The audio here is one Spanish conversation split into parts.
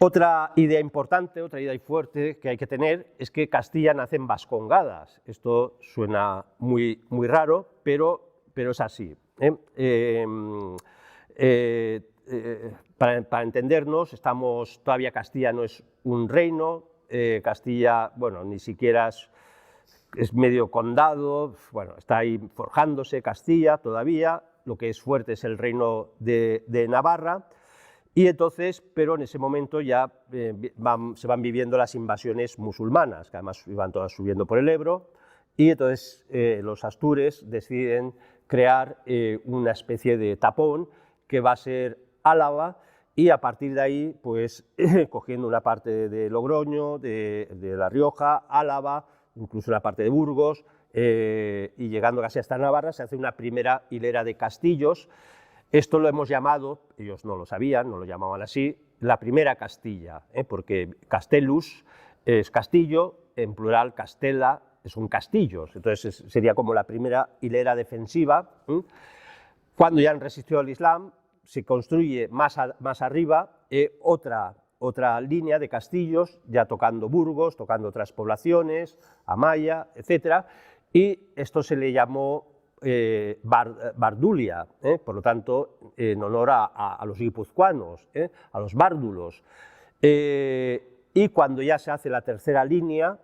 Otra idea importante, otra idea fuerte que hay que tener es que Castilla nace en Vascongadas. Esto suena muy raro, pero es así. Para entendernos, todavía Castilla no es un reino, Castilla, bueno, ni siquiera es medio condado, bueno, está ahí forjándose Castilla todavía, lo que es fuerte es el reino de Navarra. Y entonces, pero en ese momento ya se van viviendo las invasiones musulmanas, que además iban todas subiendo por el Ebro, y entonces los astures deciden crear una especie de tapón que va a ser Álava, y a partir de ahí, pues cogiendo una parte de Logroño, de La Rioja, Álava, incluso una parte de Burgos, y llegando casi hasta Navarra, se hace una primera hilera de castillos. Esto lo hemos llamado, ellos no lo sabían, no lo llamaban así, la primera Castilla, porque castellus es castillo, en plural castella son castillos, entonces sería como la primera hilera defensiva. Cuando ya han resistido al Islam, se construye más arriba otra línea de castillos, ya tocando Burgos, tocando otras poblaciones, Amaya, etc. Y esto se le llamó Bardulia, por lo tanto, en honor a los guipuzcoanos, a los bárdulos. Y cuando ya se hace la tercera línea,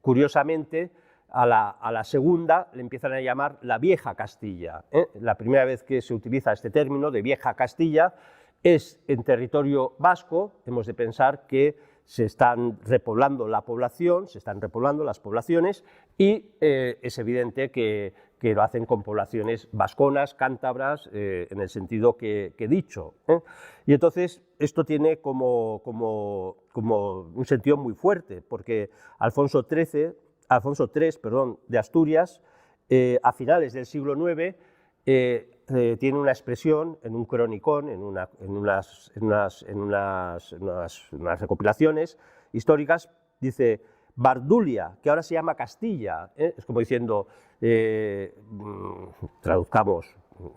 curiosamente, a la segunda le empiezan a llamar la Vieja Castilla. La primera vez que se utiliza este término de Vieja Castilla es en territorio vasco. Hemos de pensar que se están repoblando la población, se están repoblando las poblaciones, y es evidente que lo hacen con poblaciones vasconas, cántabras, en el sentido que he dicho. Y entonces esto tiene como un sentido muy fuerte, porque Alfonso XIII de Asturias, a finales del siglo IX, tiene una expresión en un cronicón, en unas recopilaciones históricas, dice Bardulia, que ahora se llama Castilla, es como diciendo, traduzcamos,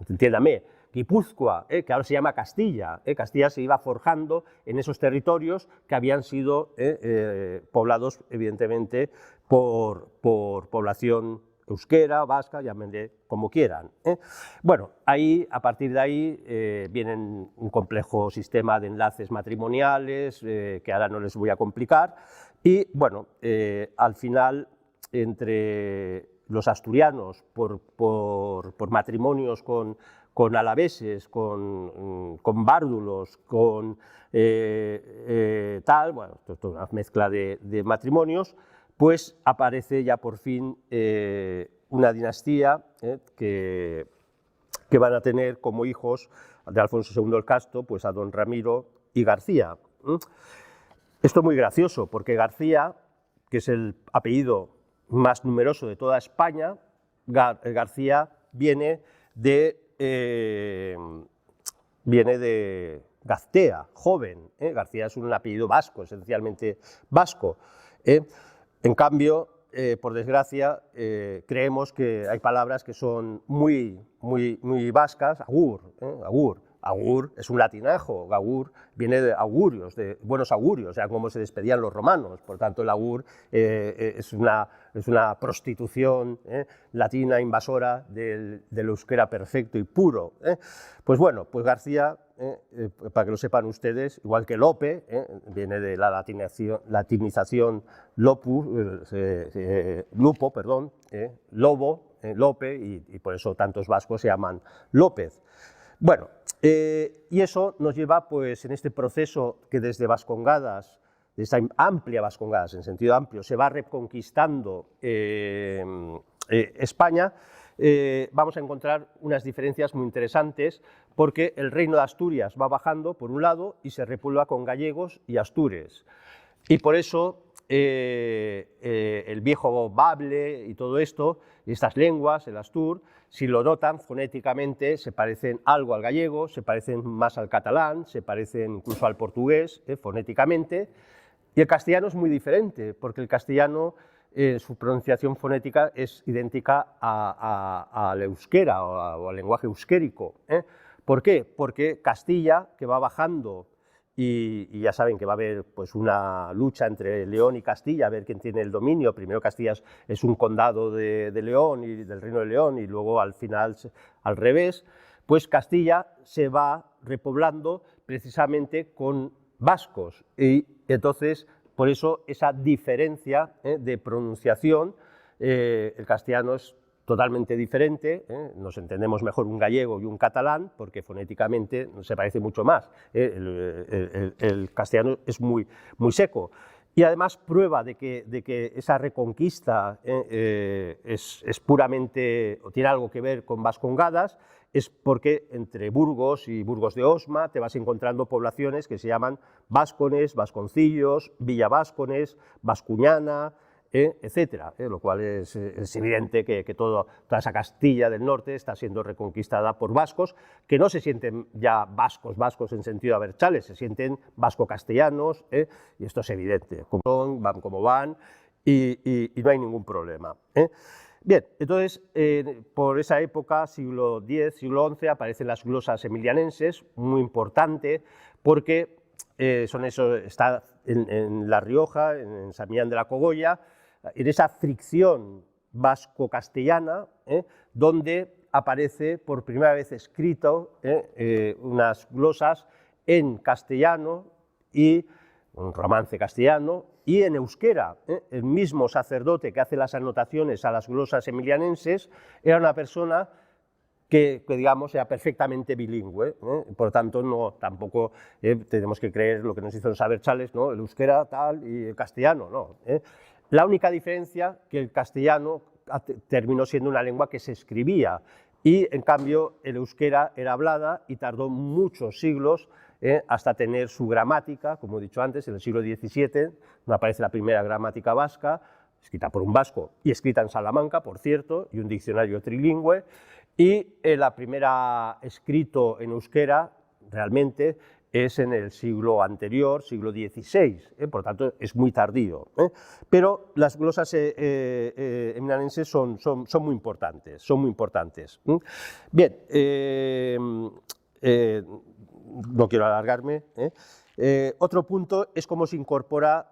entiéndame, Guipúzcoa, que ahora se llama Castilla. Castilla se iba forjando en esos territorios que habían sido poblados, evidentemente, por población euskera, vasca, llámenle como quieran. Bueno, a partir de ahí vienen un complejo sistema de enlaces matrimoniales, que ahora no les voy a complicar, y bueno, al final, entre los asturianos, por matrimonios con alaveses, con bárdulos, con tal, bueno, toda una mezcla de matrimonios, pues aparece ya por fin una dinastía que van a tener como hijos de Alfonso II el Casto, pues a don Ramiro y García. Esto es muy gracioso, porque García, que es el apellido más numeroso de toda España, García viene de Gaztea, joven. García es un apellido vasco, esencialmente vasco. En cambio, por desgracia, creemos que hay palabras que son muy vascas. Agur es un latinajo, agur viene de augurios, de buenos augurios, o sea, como se despedían los romanos. Por tanto, el agur es una prostitución latina invasora del euskera perfecto y puro. Pues bueno, pues García, para que lo sepan ustedes, igual que Lope, viene de la latinización lupo, perdón, lobo, Lope, y por eso tantos vascos se llaman López. Bueno, y eso nos lleva, pues, en este proceso que desde Vascongadas, de esta amplia Vascongadas, en sentido amplio, se va reconquistando España, vamos a encontrar unas diferencias muy interesantes, porque el reino de Asturias va bajando, por un lado, y se repuebla con gallegos y astures. Y por eso el viejo bable y todo esto, estas lenguas, el astur, si lo notan fonéticamente, se parecen algo al gallego, se parecen más al catalán, se parecen incluso al portugués, fonéticamente, y el castellano es muy diferente, porque el castellano, su pronunciación fonética es idéntica al euskera o al lenguaje euskérico. ¿Por qué? Porque Castilla, que va bajando y ya saben que va a haber pues, una lucha entre León y Castilla, a ver quién tiene el dominio. Primero Castilla es un condado de León y del Reino de León, y luego al final al revés. Pues Castilla se va repoblando precisamente con vascos, y entonces por eso esa diferencia de pronunciación. El castellano es totalmente diferente, nos entendemos mejor un gallego y un catalán porque fonéticamente se parece mucho más. El castellano es muy seco. Y además prueba de que esa reconquista es puramente, o tiene algo que ver con vascongadas, es porque entre Burgos y Burgos de Osma te vas encontrando poblaciones que se llaman vascones, vasconcillos, villaváscones, vascuñana, etcétera, lo cual es evidente que toda esa Castilla del norte está siendo reconquistada por vascos, que no se sienten ya vascos en sentido abertzales, se sienten vasco-castellanos, y esto es evidente, como van, y no hay ningún problema. Bien, entonces, por esa época, siglo X, siglo XI, aparecen las glosas emilianenses, muy importante, porque está en La Rioja, en San Millán de la Cogolla, en esa fricción vasco-castellana, donde aparece por primera vez escrito unas glosas en castellano y un romance castellano, y en euskera. El mismo sacerdote que hace las anotaciones a las glosas emilianenses era una persona que digamos, era perfectamente bilingüe, por lo tanto, tampoco tenemos que creer lo que nos dicen los abertzales, ¿no? El euskera tal y el castellano, no. La única diferencia que el castellano terminó siendo una lengua que se escribía, y en cambio el euskera era hablada y tardó muchos siglos hasta tener su gramática, como he dicho antes, en el siglo XVII, donde aparece la primera gramática vasca, escrita por un vasco y escrita en Salamanca, por cierto, y un diccionario trilingüe, y la primera escrito en euskera realmente es en el siglo anterior, siglo XVI, por lo tanto es muy tardío. Pero las glosas emilianenses son muy importantes, Bien, no quiero alargarme. Otro punto es cómo se incorpora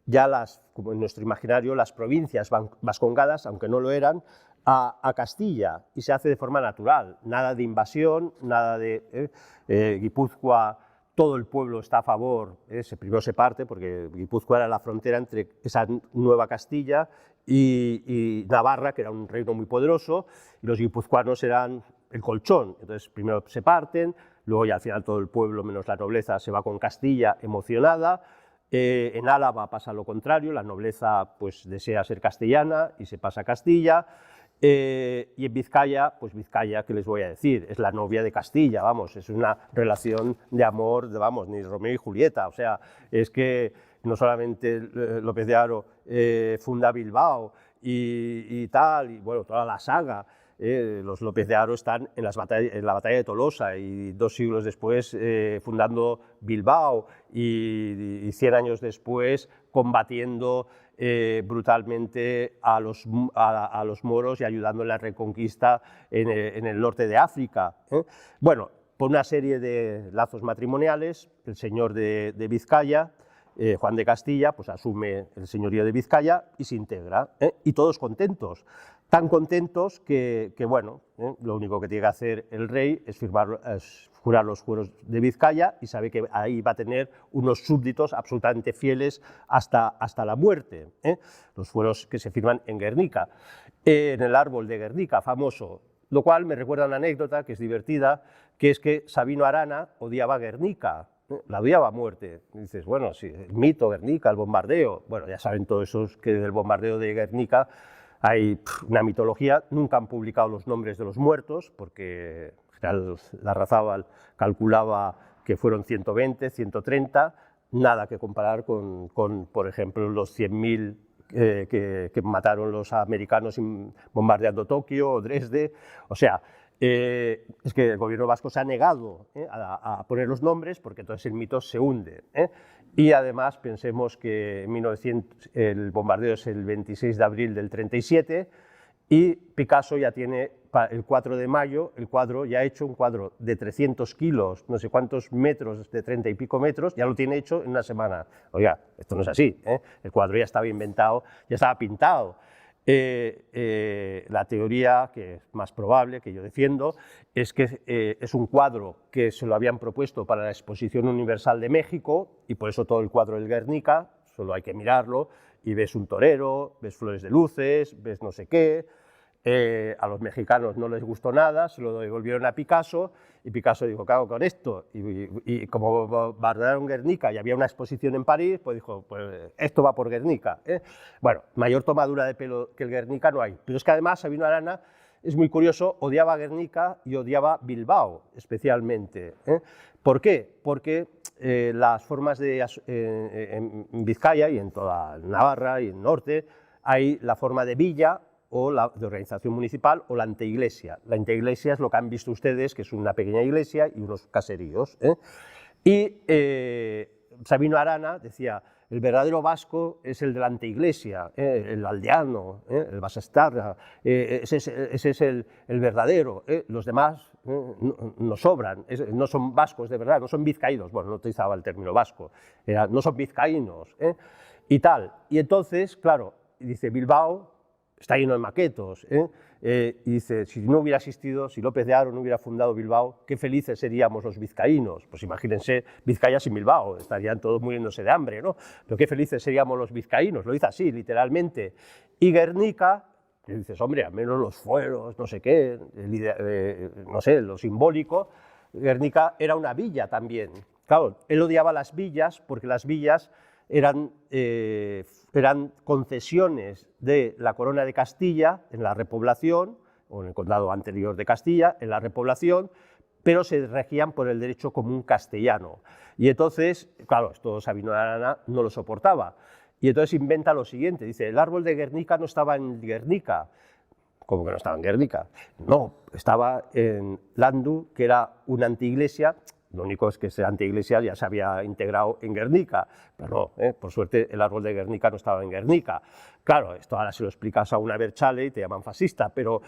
ya como en nuestro imaginario, las provincias vascongadas, aunque no lo eran, a Castilla, y se hace de forma natural, nada de invasión, nada de Guipúzcoa, todo el pueblo está a favor, primero se parte, porque Guipúzcoa era la frontera entre esa nueva Castilla y Navarra, que era un reino muy poderoso, y los guipuzcoanos eran el colchón, entonces primero se parten, luego ya al final todo el pueblo, menos la nobleza, se va con Castilla emocionada. En Álava pasa lo contrario, la nobleza pues desea ser castellana y se pasa a Castilla. Y en Vizcaya, pues Vizcaya, ¿qué les voy a decir? Es la novia de Castilla, vamos, es una relación de amor, vamos, ni Romeo y Julieta, o sea, es que no solamente López de Haro funda Bilbao y tal, y bueno, toda la saga, los López de Haro están en la batalla de Tolosa y 2 siglos después fundando Bilbao y 100 años después combatiendo brutalmente a los moros y ayudando en la reconquista en el norte de África. Bueno, por una serie de lazos matrimoniales, el señor de Vizcaya, Juan de Castilla, pues asume el señorío de Vizcaya y se integra, y todos contentos. Tan contentos que bueno, lo único que tiene que hacer el rey es jurar los juros de Vizcaya, y sabe que ahí va a tener unos súbditos absolutamente fieles hasta la muerte. Los fueros que se firman en Guernica, en el árbol de Guernica, famoso, lo cual me recuerda una anécdota que es divertida, que es que Sabino Arana odiaba Guernica, la odiaba a muerte. Y dices, bueno, sí, el mito, Guernica, el bombardeo, bueno, ya saben todos esos que del bombardeo de Guernica hay una mitología. Nunca han publicado los nombres de los muertos, porque en general Larrazábal calculaba que fueron 120, 130, nada que comparar con por ejemplo, los 100.000 que mataron los americanos bombardeando Tokio o Dresde. O sea, es que el gobierno vasco se ha negado a poner los nombres, porque entonces el mito se hunde. Y además pensemos que en 1900, el bombardeo es el 26 de abril del 37, y Picasso ya tiene el 4 de mayo, el cuadro ya ha hecho un cuadro de 300 kilos, no sé cuántos metros, de 30 y pico metros, ya lo tiene hecho en una semana. Oiga, esto no es así, ¿eh? El cuadro ya estaba inventado, ya estaba pintado. La teoría que es más probable, que yo defiendo, es que es un cuadro que se lo habían propuesto para la Exposición Universal de México, y por eso todo el cuadro del Guernica, solo hay que mirarlo, y ves un torero, ves flores de luces, ves no sé qué. A los mexicanos no les gustó nada, se lo devolvieron a Picasso, y Picasso dijo, ¿qué hago con esto? Y como bombardearon Guernica y había una exposición en París, pues dijo, pues esto va por Guernica, ¿eh? Bueno, mayor tomadura de pelo que el Guernica no hay, pero es que además Sabino Arana, es muy curioso, odiaba Guernica y odiaba Bilbao especialmente, ¿eh? ¿Por qué? Porque las formas en Vizcaya y en toda Navarra y en el norte hay la forma de villa o de organización municipal o la anteiglesia. La anteiglesia es lo que han visto ustedes, que es una pequeña iglesia y unos caseríos, ¿eh? Y Sabino Arana decía, el verdadero vasco es el de la anteiglesia, el aldeano, el basastarra, ese es el verdadero, los demás no sobran, no son vascos de verdad, no son vizcaínos, bueno, no utilizaba el término vasco, no son vizcaínos, y tal. Y entonces, claro, dice Bilbao, está lleno de maquetos, y dice, si no hubiera existido, si López de Haro no hubiera fundado Bilbao, qué felices seríamos los vizcaínos. Pues imagínense Vizcaya sin Bilbao, estarían todos muriéndose de hambre, ¿no? Pero qué felices seríamos los vizcaínos, lo dice así, literalmente. Y Guernica, y dices, hombre, al menos los fueros, no sé qué, no sé, lo simbólico. Guernica era una villa también. Claro, él odiaba las villas porque las villas eran concesiones de la Corona de Castilla en la repoblación, o en el condado anterior de Castilla, en la repoblación, pero se regían por el derecho común castellano. Y entonces, claro, esto Sabino Arana no lo soportaba. Y entonces inventa lo siguiente, dice, el árbol de Guernica no estaba en Guernica. ¿Cómo que no estaba en Guernica? No, estaba en Landu, que era una anteiglesia. Lo único es que esa anteiglesia ya se había integrado en Guernica, pero no, por suerte el árbol de Guernica no estaba en Guernica. Claro, esto ahora se lo explicas a una Berchale y te llaman fascista, pero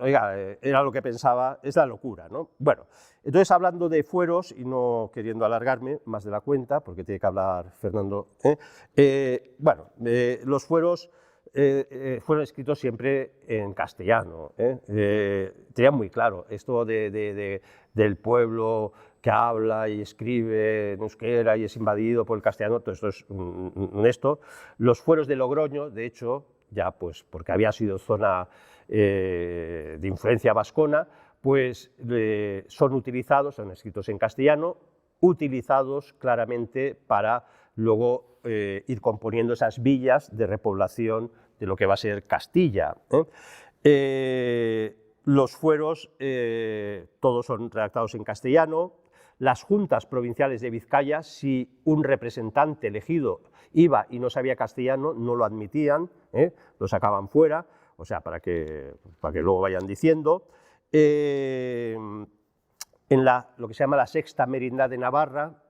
oiga, era lo que pensaba, es la locura, ¿no? Bueno, entonces hablando de fueros, y no queriendo alargarme más de la cuenta, porque tiene que hablar Fernando, bueno, los fueros fueron escritos siempre en castellano, tenían muy claro esto del pueblo que habla y escribe en euskera y es invadido por el castellano, todo esto es honesto. Los fueros de Logroño, de hecho, ya pues porque había sido zona de influencia vascona, pues son utilizados, son escritos en castellano, utilizados claramente para luego ir componiendo esas villas de repoblación de lo que va a ser Castilla. Los fueros todos son redactados en castellano. Las juntas provinciales de Vizcaya, si un representante elegido iba y no sabía castellano, no lo admitían, lo sacaban fuera, o sea, para que luego vayan diciendo. En lo que se llama la sexta merindad de Navarra,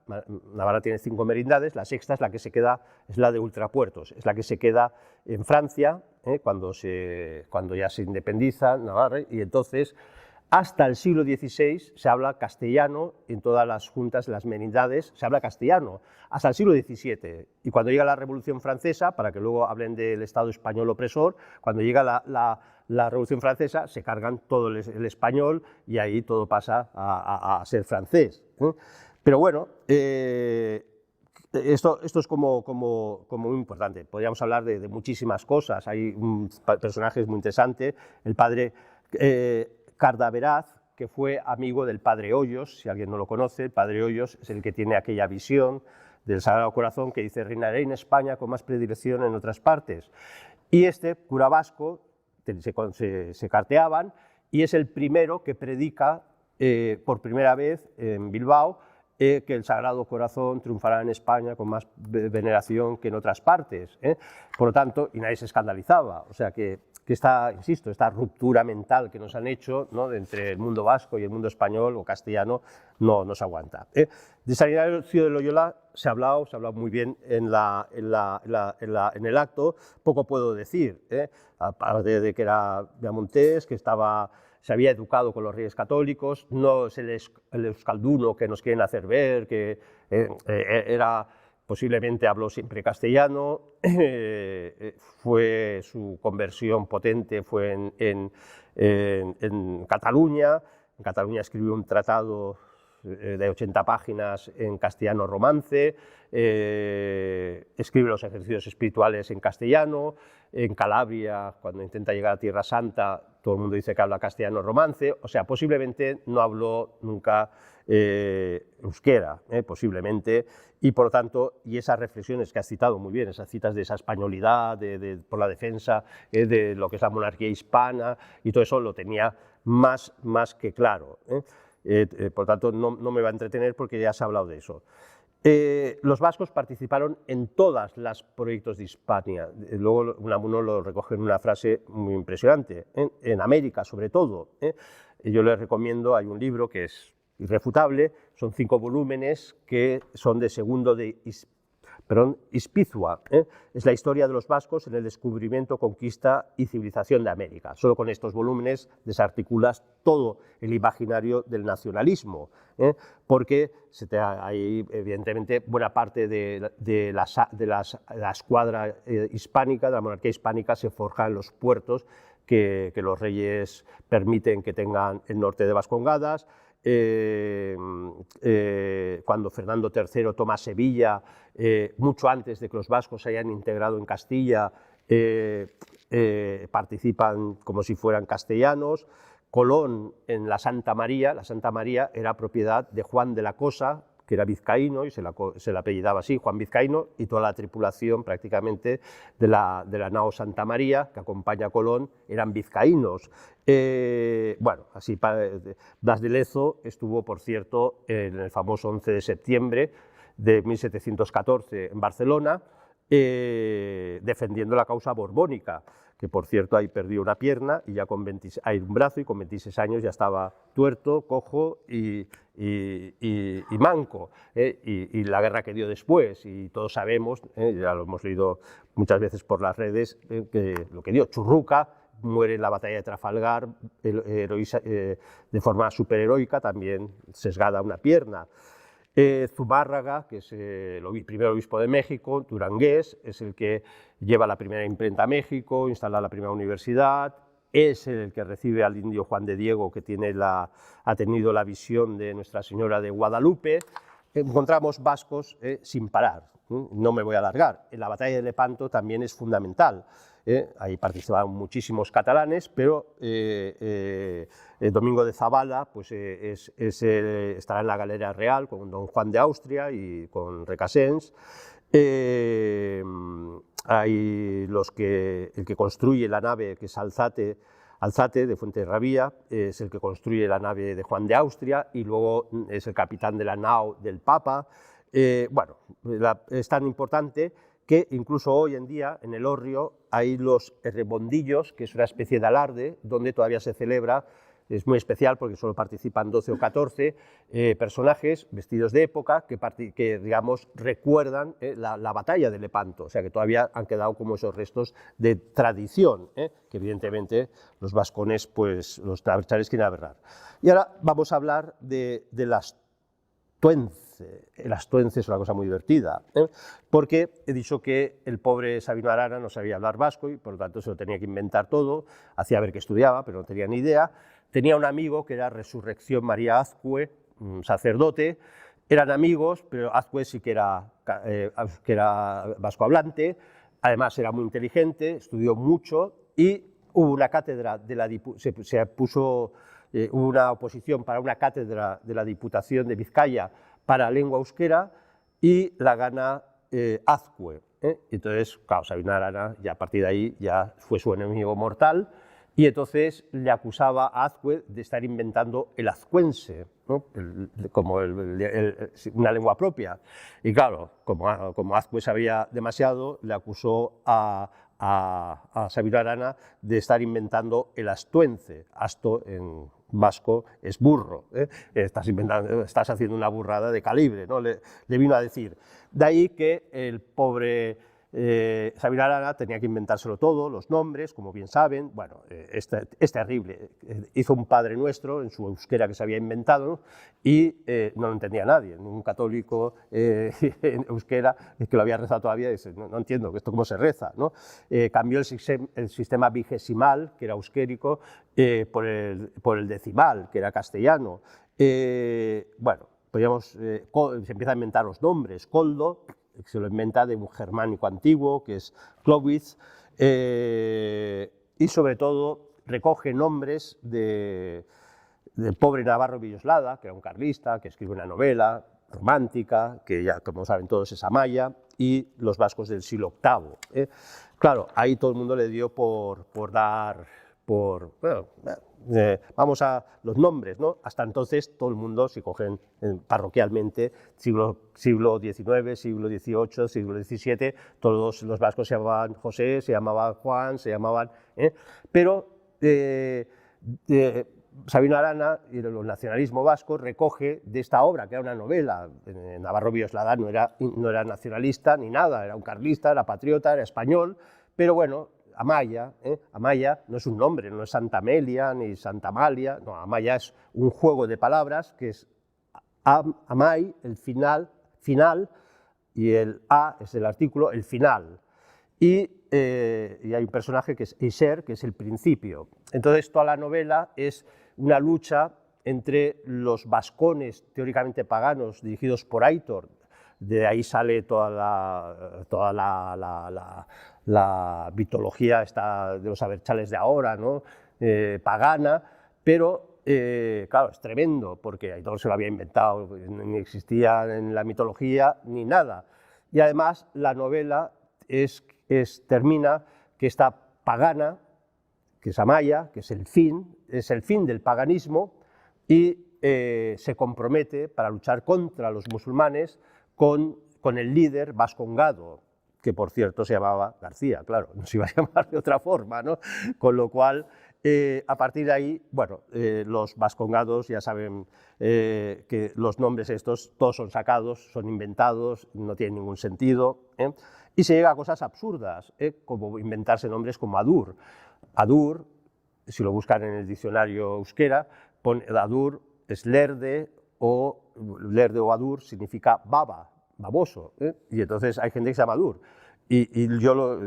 Navarra tiene 5 merindades, la sexta es la que se queda, es la de ultrapuertos, es la que se queda en Francia, cuando ya se independiza Navarra, y entonces hasta el siglo XVI se habla castellano en todas las juntas de las merindades, se habla castellano, hasta el siglo XVII, y cuando llega la Revolución Francesa, para que luego hablen del Estado español opresor, cuando llega la Revolución Francesa se cargan todo el español y ahí todo pasa a ser francés. Pero bueno, esto es como muy importante. Podríamos hablar de muchísimas cosas. Hay personajes muy interesantes. El padre Cardaveraz, que fue amigo del padre Hoyos, si alguien no lo conoce. El padre Hoyos es el que tiene aquella visión del Sagrado Corazón que dice: reinaré en España con más predilección en otras partes. Y este cura vasco, se carteaban, y es el primero que predica por primera vez en Bilbao que el Sagrado Corazón triunfará en España con más veneración que en otras partes. Por lo tanto, y nadie se escandalizaba, o sea que insisto, esta ruptura mental que nos han hecho, ¿no?, entre el mundo vasco y el mundo español o castellano no se aguanta. De San Ignacio de Loyola se ha hablado muy bien en el acto, poco puedo decir, aparte de que era Viamontés, que se había educado con los Reyes Católicos, no es el euskalduno que nos quieren hacer ver, que posiblemente habló siempre castellano, su conversión potente fue en Cataluña. En Cataluña escribió un tratado de 80 páginas en castellano romance, escribe los ejercicios espirituales en castellano. En Calabria, cuando intenta llegar a Tierra Santa, todo el mundo dice que habla castellano romance, o sea, posiblemente no habló nunca euskera, posiblemente, y por lo tanto, y esas reflexiones que has citado muy bien, esas citas de esa españolidad, por la defensa de lo que es la monarquía hispana, y todo eso lo tenía más que claro. Por tanto, no me va a entretener porque ya se ha hablado de eso. Los vascos participaron en todos los proyectos de Hispania. Luego Unamuno lo recoge en una frase muy impresionante, en América sobre todo. Yo les recomiendo, hay un libro que es irrefutable, son 5 volúmenes que son de Segundo de Ispizua, es la historia de los vascos en el descubrimiento, conquista y civilización de América. Solo con estos volúmenes desarticulas todo el imaginario del nacionalismo, porque hay evidentemente buena parte de la escuadra hispánica, de la monarquía hispánica, se forja en los puertos que los reyes permiten que tengan el norte de Vascongadas. Cuando Fernando III toma Sevilla, mucho antes de que los vascos se hayan integrado en Castilla, participan como si fueran castellanos. Colón en la Santa María era propiedad de Juan de la Cosa, que era vizcaíno y se le apellidaba así, Juan Vizcaíno, y toda la tripulación prácticamente de la nao Santa María, que acompaña a Colón, eran vizcaínos. Bueno, así Blas de Lezo estuvo, por cierto, en el famoso 11 de septiembre de 1714 en Barcelona, defendiendo la causa borbónica, que por cierto ahí perdió una pierna y ya hay un brazo, y con 26 años ya estaba tuerto, cojo y manco, y la guerra que dio después, y todos sabemos, ya lo hemos leído muchas veces por las redes, que lo que dio. Churruca muere en la batalla de Trafalgar de forma superheroica, también sesgada una pierna. Zumárraga, que es el primer obispo de México, durangués, es el que lleva la primera imprenta a México, instala la primera universidad, es el que recibe al indio Juan de Diego, que ha tenido la visión de Nuestra Señora de Guadalupe. Encontramos vascos sin parar, no me voy a alargar. En la batalla de Lepanto también es fundamental. Ahí participaban muchísimos catalanes, pero Domingo de Zabala pues, estará en la Galera Real con don Juan de Austria y con Recasens. Hay el que construye la nave, que es Alzate de Fuenterrabía, es el que construye la nave de Juan de Austria, y luego es el capitán de la nao del Papa. Bueno, es tan importante que incluso hoy en día en el Hórreo hay los rebondillos, que es una especie de alarde donde todavía se celebra. Es muy especial porque solo participan 12 o 14 personajes vestidos de época que digamos, recuerdan la batalla de Lepanto, o sea que todavía han quedado como esos restos de tradición, que evidentemente los vascones, pues los traversares quieren aberrar. Y ahora vamos a hablar de las tuences. Las tuences es una cosa muy divertida, porque he dicho que el pobre Sabino Arana no sabía hablar vasco y por lo tanto se lo tenía que inventar todo, hacía ver que estudiaba, pero no tenía ni idea. Tenía un amigo que era Resurrección María Azcue, un sacerdote, eran amigos, pero Azcue sí que era vasco hablante, además era muy inteligente, estudió mucho, y hubo una cátedra hubo una oposición para una cátedra de la Diputación de Vizcaya para lengua euskera, y la gana Azcue. Entonces, claro, Sabino Arana, ya a partir de ahí, ya fue su enemigo mortal, y entonces le acusaba a Azcue de estar inventando el azcuense, ¿no? Como una lengua propia. Y claro, como Azcue sabía demasiado, le acusó a a Sabino Arana de estar inventando el astuence. Asto en vasco es burro, ¿eh? Estás haciendo una burrada de calibre, ¿no? Le vino a decir. De ahí que el pobre Sabino Arana tenía que inventárselo todo, los nombres, como bien saben. Bueno, es terrible. Hizo un Padre Nuestro en su euskera que se había inventado, ¿no? Y no lo entendía nadie. Un católico en euskera que lo había rezado todavía dice, no entiendo esto cómo se reza, ¿no? Cambió el sistema vigesimal, que era euskérico, por el decimal, que era castellano. Bueno, se empieza a inventar los nombres. Koldo, que se lo inventa de un germánico antiguo, que es Clovis, y sobre todo recoge nombres del pobre Navarro Villoslada, que era un carlista, que escribe una novela romántica, que ya, como saben todos, es Amaya, y los vascos del siglo VIII. Claro, ahí todo el mundo le dio por dar, bueno, vamos a los nombres, ¿no? Hasta entonces todo el mundo, si cogen parroquialmente, siglo XIX, siglo XVIII, siglo XVII, todos los vascos se llamaban José, se llamaban Juan, se llamaban... Pero Sabino Arana y el nacionalismo vasco recoge de esta obra, que era una novela. Navarro Villoslada no era nacionalista ni nada, era un carlista, era patriota, era español, pero bueno, Amaya, Amaya no es un nombre, no es Santa Amelia ni Santa Amalia, no, Amaya es un juego de palabras que es Amai, el final, y el A es el artículo, el final. Y hay un personaje que es Iser, que es el principio. Entonces toda la novela es una lucha entre los vascones teóricamente paganos dirigidos por Aitor. De ahí sale toda la mitología esta de los abertzales de ahora, ¿no? Pagana, pero claro, es tremendo, porque Aitor se lo había inventado, ni existía en la mitología ni nada. Y además la novela termina que esta pagana, que es Amaya, que es el fin del paganismo, y se compromete para luchar contra los musulmanes con el líder vascongado, que por cierto se llamaba García, claro, no se iba a llamar de otra forma, ¿no? Con lo cual, a partir de ahí, bueno, los vascongados ya saben que los nombres estos todos son sacados, son inventados, no tienen ningún sentido, y se llega a cosas absurdas, como inventarse nombres como Adur. Adur, si lo buscan en el diccionario euskera, Adur es lerde o Adur significa baba, baboso, y entonces hay gente que se llama Adur. Y yo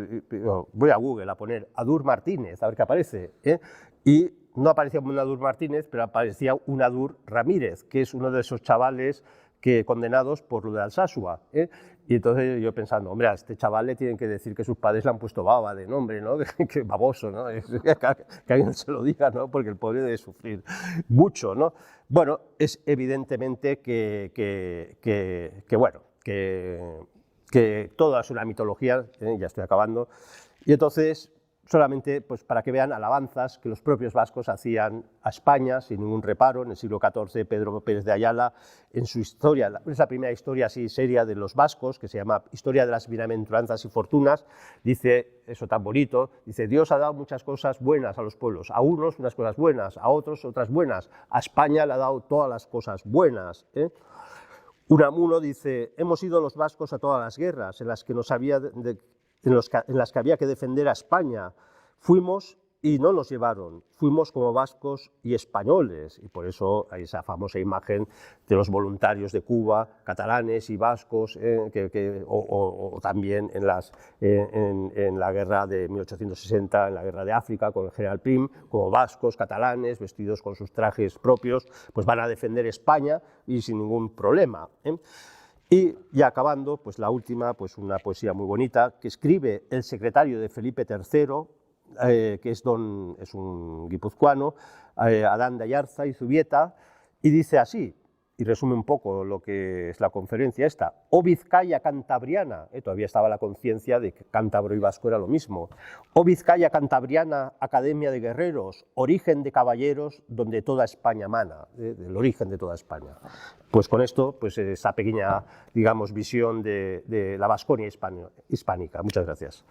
voy a Google a poner Adur Martínez, a ver qué aparece, y no aparecía un Adur Martínez, pero aparecía un Adur Ramírez, que es uno de esos chavales condenados por lo de Alsasua. Y entonces yo pensando, hombre, a este chaval le tienen que decir que sus padres le han puesto baba de nombre, ¿no? Que baboso, ¿no? Que alguien se lo diga, ¿no? Porque el pobre debe sufrir mucho, ¿no? Bueno, es evidentemente que toda es una mitología, ya estoy acabando, y entonces solamente pues, para que vean alabanzas que los propios vascos hacían a España sin ningún reparo. En el siglo XIV, Pedro Pérez de Ayala, en su historia, es la primera historia así seria de los vascos, que se llama Historia de las Bienaventuranzas y Fortunas, dice eso tan bonito, dice, Dios ha dado muchas cosas buenas a los pueblos, a unos unas cosas buenas, a otros otras buenas, a España le ha dado todas las cosas buenas. Unamuno dice, hemos ido los vascos a todas las guerras en las que en las que había que defender a España. Fuimos y no nos llevaron, fuimos como vascos y españoles, y por eso hay esa famosa imagen de los voluntarios de Cuba, catalanes y vascos, o también en la guerra de 1860, en la guerra de África, con el general Prim, como vascos, catalanes, vestidos con sus trajes propios, pues van a defender España y sin ningún problema. Y ya acabando, pues la última, pues una poesía muy bonita que escribe el secretario de Felipe III, que es un guipuzcoano, Adán de Ayarza y Zubieta, y dice así, y resume un poco lo que es la conferencia esta, o Vizcaya cantabriana, todavía estaba la conciencia de que cántabro y vasco era lo mismo, o Vizcaya cantabriana, academia de guerreros, origen de caballeros, donde toda España mana, del origen de toda España. Pues con esto, pues esa pequeña, digamos, visión de la Vasconia hispánica. Muchas gracias.